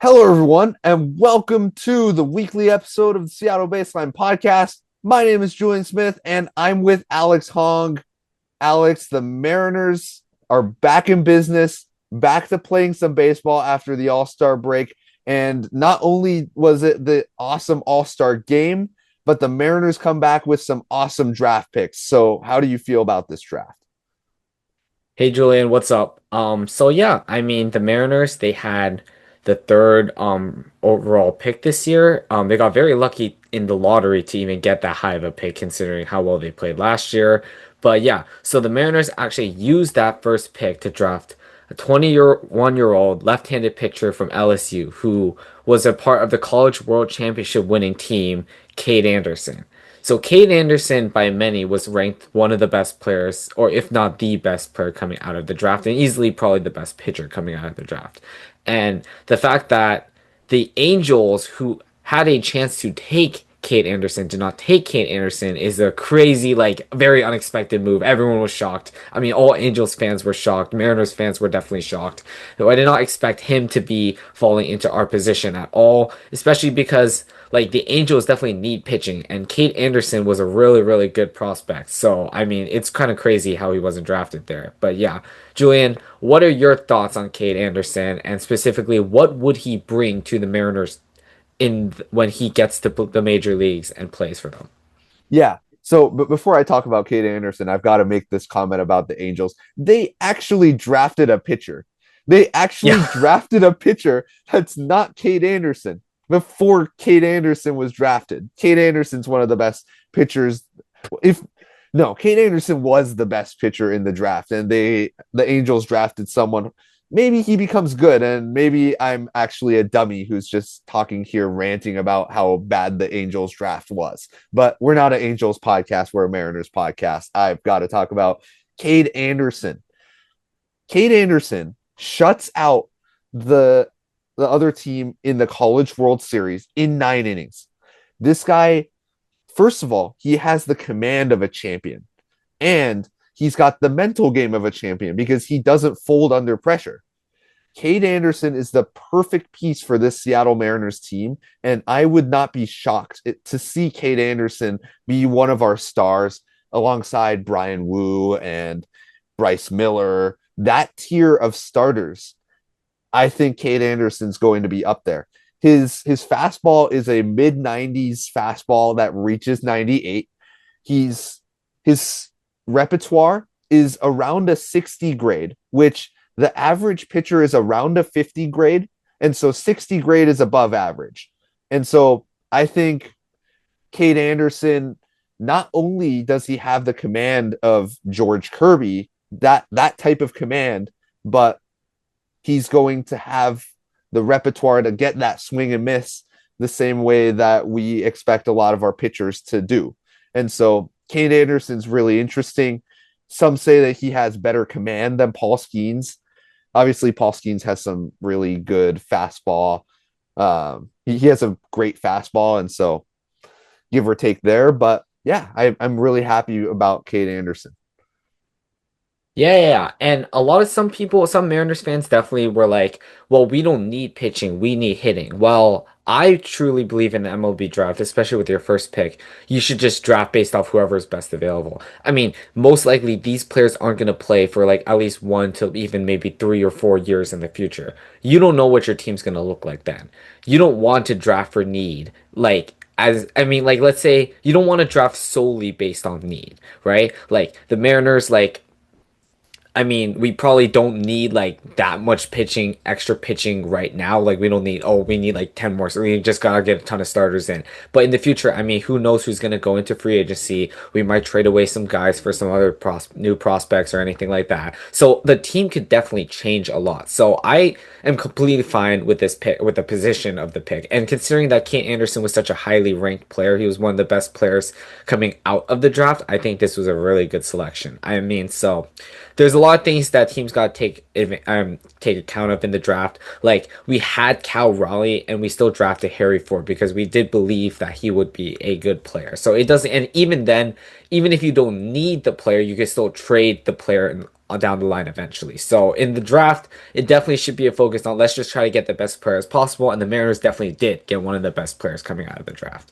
Hello, everyone, and welcome to the weekly episode of the Seattle Baseline Podcast. My name is Julian Smith, and I'm with Alex Hong. Alex, the Mariners are back in business, back to playing some baseball after the All-Star break. And not only was it the awesome All-Star game, but the Mariners come back with some awesome draft picks. So, how do you feel about this draft? Hey Julian, what's up? The Mariners, they had the third overall pick this year. They got very lucky in the lottery to even get that high of a pick considering how well they played last year. But yeah, so the Mariners actually used that first pick to draft a 21-year-old left-handed pitcher from LSU who was a part of the College World Championship winning team, Cade Anderson. So Cade Anderson, by many, was ranked one of the best players, or if not the best player coming out of the draft, and easily probably the best pitcher coming out of the draft. And the fact that the Angels, who had a chance to take Cade Anderson, did not take Cade Anderson is a crazy, like, very unexpected move. Everyone was shocked. I mean, all Angels fans were shocked. Mariners fans were definitely shocked. So I did not expect him to be falling into our position at all, especially because like the Angels definitely need pitching, and Cade Anderson was a really, really good prospect. So, I mean, it's kind of crazy how he wasn't drafted there. But yeah, Julian, what are your thoughts on Cade Anderson, and specifically, what would he bring to the Mariners when he gets to the major leagues and plays for them? Yeah. So, but before I talk about Cade Anderson, I've got to make this comment about the Angels. They actually drafted a pitcher. They actually Yeah. drafted a pitcher that's not Cade Anderson before Cade Anderson was drafted. Cade Anderson's one of the best pitchers. If no, Cade Anderson was the best pitcher in the draft, and the Angels drafted someone. Maybe he becomes good, and maybe I'm actually a dummy who's just talking here ranting about how bad the Angels draft was. But we're not an Angels podcast, we're a Mariners podcast. I've got to talk about Cade Anderson. Cade Anderson shuts out the the other team in the College World Series in 9 innings. This guy, first of all, he has the command of a champion, and he's got the mental game of a champion because he doesn't fold under pressure. Cade Anderson is the perfect piece for this Seattle Mariners team, and I would not be shocked to see Cade Anderson be one of our stars alongside Brian Wu and Bryce Miller. That tier of starters, I think Cade Anderson's going to be up there. His fastball is a mid 90s fastball that reaches 98. He's his repertoire is around a 60 grade, which the average pitcher is around a 50 grade. And so 60 grade is above average. And so I think Cade Anderson, not only does he have the command of George Kirby, that type of command, but he's going to have the repertoire to get that swing and miss the same way that we expect a lot of our pitchers to do. And so Cade Anderson's really interesting. Some say that he has better command than Paul Skeens. Obviously, Paul Skeens has some really good fastball. He has a great fastball, and so give or take there. But yeah, I'm really happy about Cade Anderson. Yeah. And a lot of some Mariners fans definitely were like, well, we don't need pitching, we need hitting. Well, I truly believe in the MLB draft, especially with your first pick. You should just draft based off whoever is best available. I mean, most likely these players aren't going to play for like at least 1 to even maybe 3 or 4 years in the future. You don't know what your team's going to look like then. You don't want to draft for need. Like, let's say you don't want to draft solely based on need, right? Like the Mariners, I mean, we probably don't need like that much pitching, extra pitching right now. Like we don't need, oh, we need like 10 more. So we just gotta get a ton of starters in. But in the future, I mean, who knows who's gonna go into free agency? We might trade away some guys for some other new prospects or anything like that. So the team could definitely change a lot. So I am completely fine with this pick, with the position of the pick. And considering that Kent Anderson was such a highly ranked player, he was one of the best players coming out of the draft. I think this was a really good selection. I mean, so there's a lot of things that teams got to take account of in the draft. Like we had Cal Raleigh and we still drafted Harry Ford because we did believe that he would be a good player. So it doesn't, and even then, even if you don't need the player, you can still trade the player down the line eventually. So in the draft, it definitely should be a focus on let's just try to get the best players possible. And the Mariners definitely did get one of the best players coming out of the draft.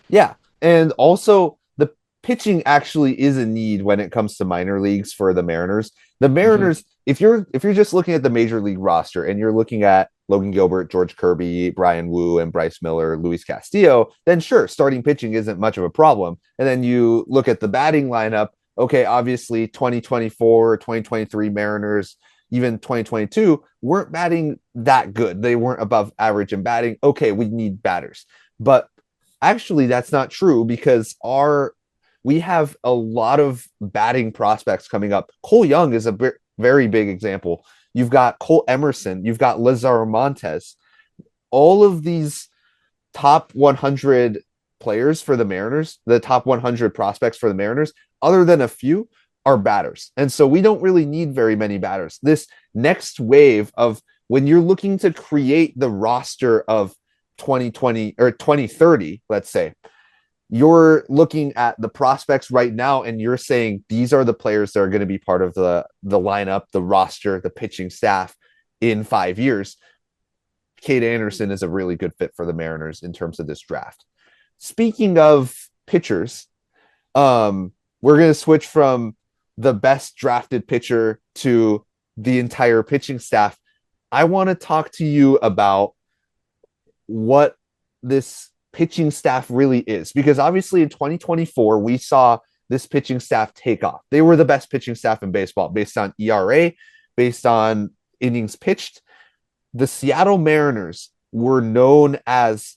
Yeah. And also the pitching actually is a need when it comes to minor leagues for the Mariners. The Hmm. Mariners, if you're just looking at the major league roster and you're looking at Logan Gilbert, George Kirby, Brian Wu, and Bryce Miller, Luis Castillo, then sure, starting pitching isn't much of a problem. And then you look at the batting lineup. Okay, obviously 2024, 2023 Mariners, even 2022 weren't batting that good. They weren't above average in batting. Okay, we need batters. But actually that's not true because our we have a lot of batting prospects coming up. Cole Young is a very big example. You've got Cole Emerson, you've got Lazaro Montes. All of these top 100 players for the Mariners, the top 100 prospects for the Mariners, other than a few, are batters. And so we don't really need very many batters. This next wave of when you're looking to create the roster of 2020 or 2030, let's say, you're looking at the prospects right now and you're saying these are the players that are going to be part of the lineup, the roster, the pitching staff in 5 years. Cade Anderson is a really good fit for the Mariners in terms of this draft. Speaking of pitchers, we're going to switch from the best drafted pitcher to the entire pitching staff. I want to talk to you about what this pitching staff really is, because obviously in 2024 we saw this pitching staff take off. They were the best pitching staff in baseball based on ERA, based on innings pitched. The Seattle Mariners were known as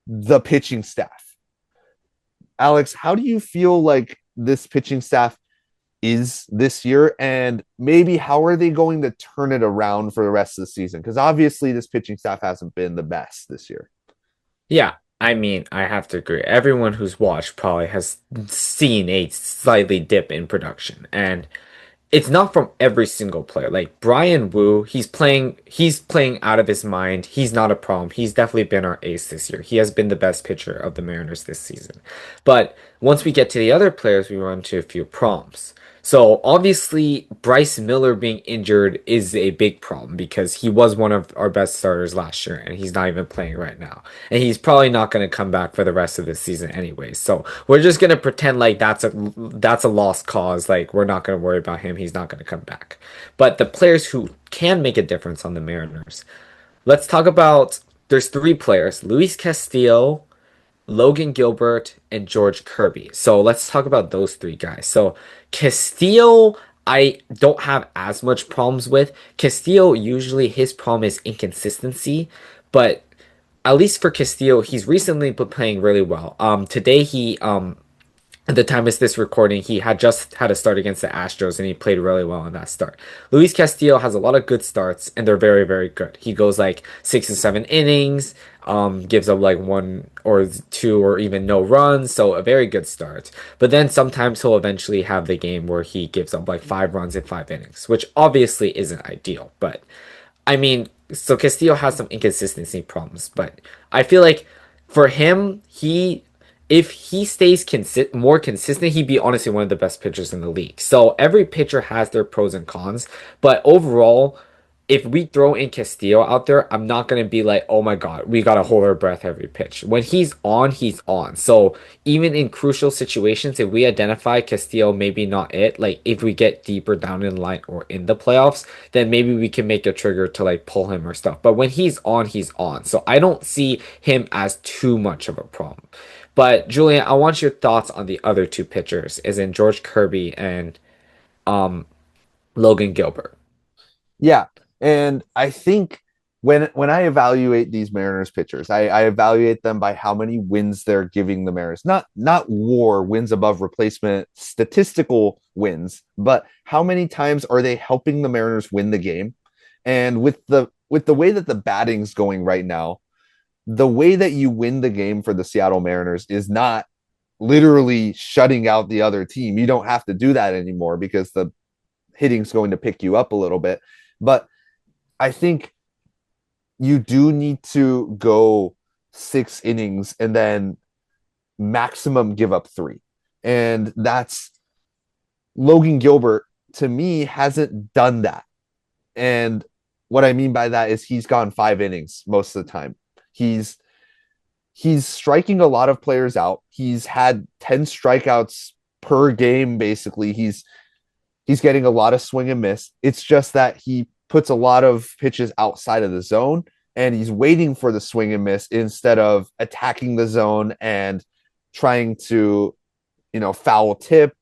the pitching staff. Alex, how do you feel like this pitching staff is this year? And maybe how are they going to turn it around for the rest of the season? Because obviously this pitching staff hasn't been the best this year. Yeah, I mean, I have to agree. Everyone who's watched probably has seen a slightly dip in production, and it's not from every single player. Like Brian Wu, he's playing out of his mind. He's not a problem. He's definitely been our ace this year. He has been the best pitcher of the Mariners this season. But once we get to the other players, we run into a few problems. So obviously, Bryce Miller being injured is a big problem because he was one of our best starters last year and he's not even playing right now. And he's probably not going to come back for the rest of the season anyway. So we're just going to pretend like that's a lost cause. Like we're not going to worry about him. He's not going to come back. But the players who can make a difference on the Mariners. Let's talk about there's three players, Luis Castillo, Logan Gilbert, and George Kirby. So let's talk about those three guys. So Castillo, I don't have as much problems with. Castillo, usually his problem is inconsistency, but at least for Castillo, he's recently been playing really well. Today at the time of this recording, he had just had a start against the Astros and he played really well in that start. Luis Castillo has a lot of good starts and they're very, very good. He goes like 6 and 7 innings, gives up like one or two or even no runs, so a very good start. But then sometimes he'll eventually have the game where he gives up like 5 runs in 5 innings, which obviously isn't ideal. But I mean, so Castillo has some inconsistency problems, but I feel like for him, if he stays more consistent, he'd be honestly one of the best pitchers in the league. So every pitcher has their pros and cons, but overall, if we throw in Castillo out there, I'm not gonna be like, oh my God, we gotta hold our breath every pitch. When he's on, he's on. So even in crucial situations, if we identify Castillo maybe not it, like if we get deeper down in the line or in the playoffs, then maybe we can make a trigger to like pull him or stuff. But when he's on, he's on. So I don't see him as too much of a problem. But Julian, I want your thoughts on the other two pitchers, as in George Kirby and um Logan Gilbert. Yeah, and I think when I evaluate these Mariners pitchers, I evaluate them by how many wins they're giving the Mariners. Not WAR wins above replacement statistical wins, but how many times are they helping the Mariners win the game? And with the way that the batting's going right now, the way that you win the game for the Seattle Mariners is not literally shutting out the other team. You don't have to do that anymore because the hitting's going to pick you up a little bit. But I think you do need to go 6 innings and then maximum give up three. And that's Logan Gilbert. to me hasn't done that. And what I mean by that is he's gone 5 innings most of the time. He's he's striking a lot of players out. He's had 10 strikeouts per game basically. He's getting a lot of swing and miss. It's just that he puts a lot of pitches outside of the zone and he's waiting for the swing and miss instead of attacking the zone and trying to, foul tip.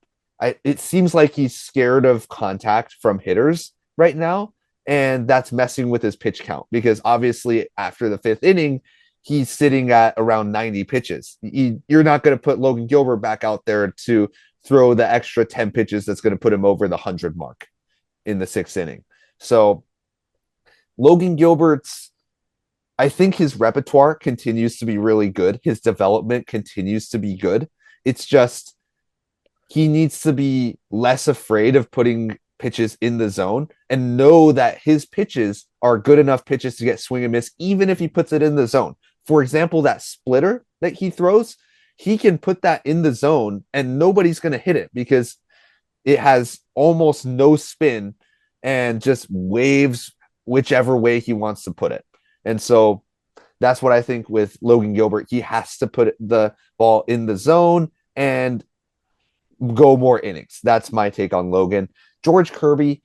It seems like he's scared of contact from hitters right now. And that's messing with his pitch count because obviously after the 5th inning, he's sitting at around 90 pitches. You're not going to put Logan Gilbert back out there to throw the extra 10 pitches that's going to put him over the 100 mark in the 6th inning. So Logan Gilbert's, I think his repertoire continues to be really good. His development continues to be good. It's just he needs to be less afraid of putting pitches in the zone and know that his pitches are good enough pitches to get swing and miss, even if he puts it in the zone. For example, that splitter that he throws, he can put that in the zone and nobody's going to hit it because it has almost no spin and just waves whichever way he wants to put it. And so that's what I think with Logan Gilbert. He has to put the ball in the zone and go more innings. That's my take on Logan. George Kirby,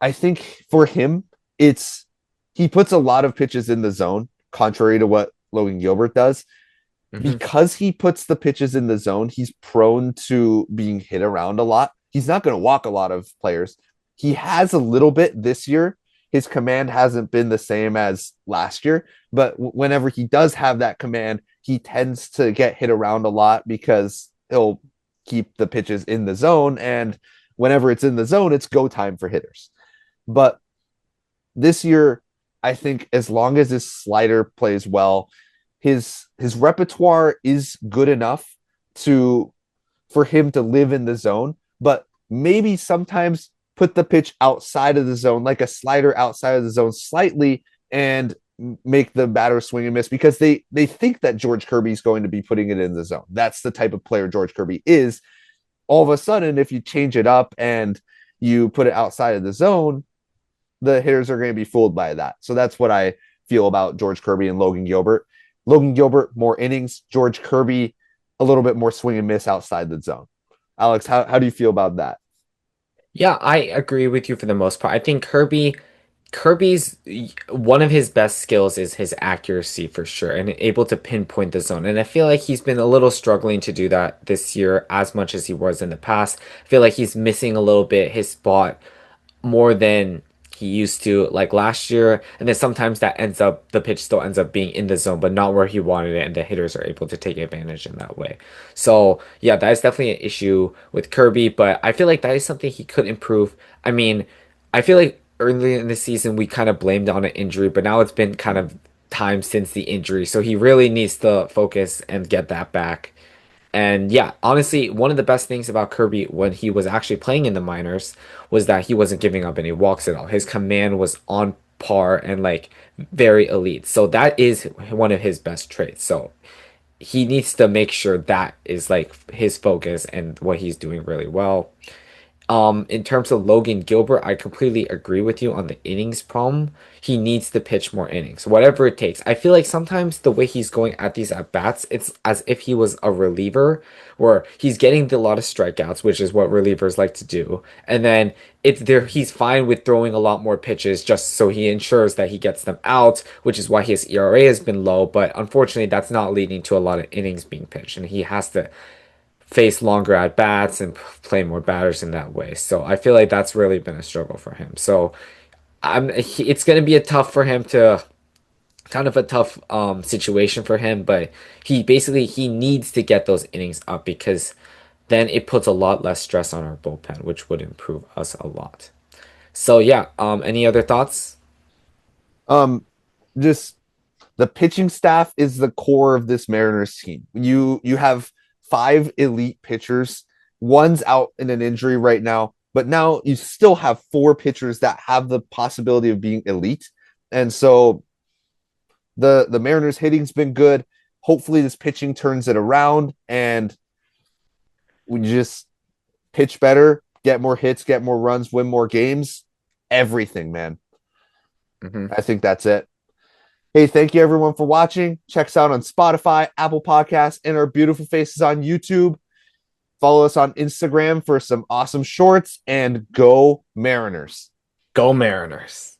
I think for him, he puts a lot of pitches in the zone, contrary to what Logan Gilbert does. Mm-hmm. Because he puts the pitches in the zone, he's prone to being hit around a lot. He's not going to walk a lot of players. He has a little bit this year. His command hasn't been the same as last year, but whenever he does have that command, he tends to get hit around a lot because he'll keep the pitches in the zone. And whenever it's in the zone, it's go time for hitters. But this year, I think as long as his slider plays well, his repertoire is good enough for him to live in the zone, but maybe sometimes put the pitch outside of the zone, like a slider outside of the zone slightly, and make the batter swing and miss because they think that George Kirby is going to be putting it in the zone. That's the type of player George Kirby is. All of a sudden, if you change it up and you put it outside of the zone, the hitters are going to be fooled by that. So that's what I feel about George Kirby and Logan Gilbert. Logan Gilbert, more innings. George Kirby, a little bit more swing and miss outside the zone. Alex, how do you feel about that? Yeah, I agree with you for the most part. I think Kirby's one of his best skills is his accuracy for sure and able to pinpoint the zone. And I feel like he's been a little struggling to do that this year as much as he was in the past. I feel like he's missing a little bit his spot more than he used to like last year. And then sometimes the pitch still ends up being in the zone, but not where he wanted it. And the hitters are able to take advantage in that way. So yeah, that is definitely an issue with Kirby, but I feel like that is something he could improve. I mean, I feel like early in the season we kind of blamed on an injury, but now it's been kind of time since the injury. So he really needs to focus and get that back. And yeah, honestly, one of the best things about Kirby when he was actually playing in the minors was that he wasn't giving up any walks at all. His command was on par and like very elite. So that is one of his best traits. So he needs to make sure that is like his focus and what he's doing really well. In terms of Logan Gilbert, I completely agree with you on the innings problem. He needs to pitch more innings, whatever it takes. I feel like sometimes the way he's going at these at bats, it's as if he was a reliever, where he's getting a lot of strikeouts, which is what relievers like to do, and then it's there. He's fine with throwing a lot more pitches just so he ensures that he gets them out, which is why his ERA has been low. But unfortunately, that's not leading to a lot of innings being pitched, and he has to face longer at bats and play more batters in that way. So I feel like that's really been a struggle for him. So it's going to be a tough for him to kind of a tough situation for him, but he needs to get those innings up because then it puts a lot less stress on our bullpen, which would improve us a lot. So yeah, any other thoughts? Just the pitching staff is the core of this Mariners team. You have 5 elite pitchers. One's out in an injury right now, but now you still have 4 pitchers that have the possibility of being elite. And so the Mariners hitting's been good. Hopefully this pitching turns it around and we just pitch better, get more hits, get more runs, win more games. Everything, man. Mhm. I think that's it. Hey, thank you everyone for watching. Check us out on Spotify, Apple Podcasts, and our beautiful faces on YouTube. Follow us on Instagram for some awesome shorts, and go Mariners. Go Mariners.